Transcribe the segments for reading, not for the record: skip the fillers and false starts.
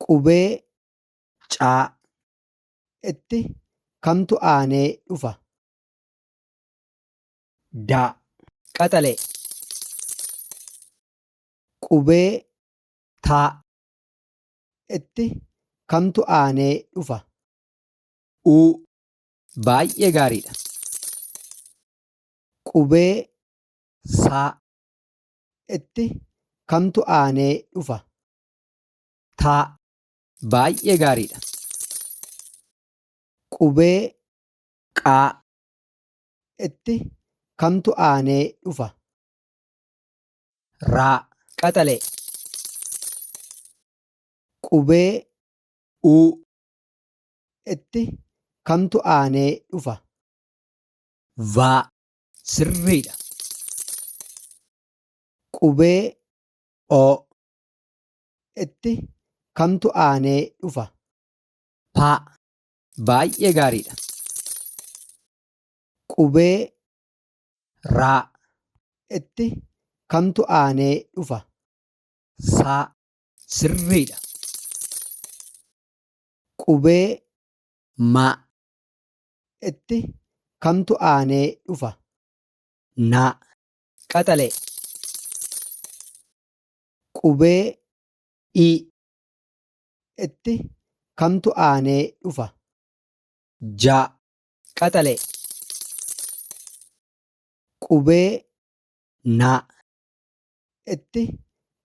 qubee caa itti kamtu aanee dhufa? Daa qaxalee. Qubee taa itti kamtu aanee dhufa? Uu baay'ee gaariidha. Qubee saa itti kamtu aanee dhufa? Taa baay'ee gaariidha. Qubee qaa itti kamtu aanee dhufa? Raa qaxalee. Qubee uu itti kamtu aanee dhufa? Vaa sirriidha. Qubee oo itti kamtu aanee dhufa? Paa baay'ee gaariidha. Qubee raa itti kamtu aanee dhufa? Saa sirriidha. Qubee maa itti kamtu aanee dhufa? Naa qaxalee. Qubee ii itti kamtu aanee dhufa? Jaa qaxalee. Qubee naa itti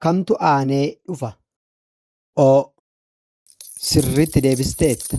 kamtu aanee dhufa? Oo sirriitti deebisteetta.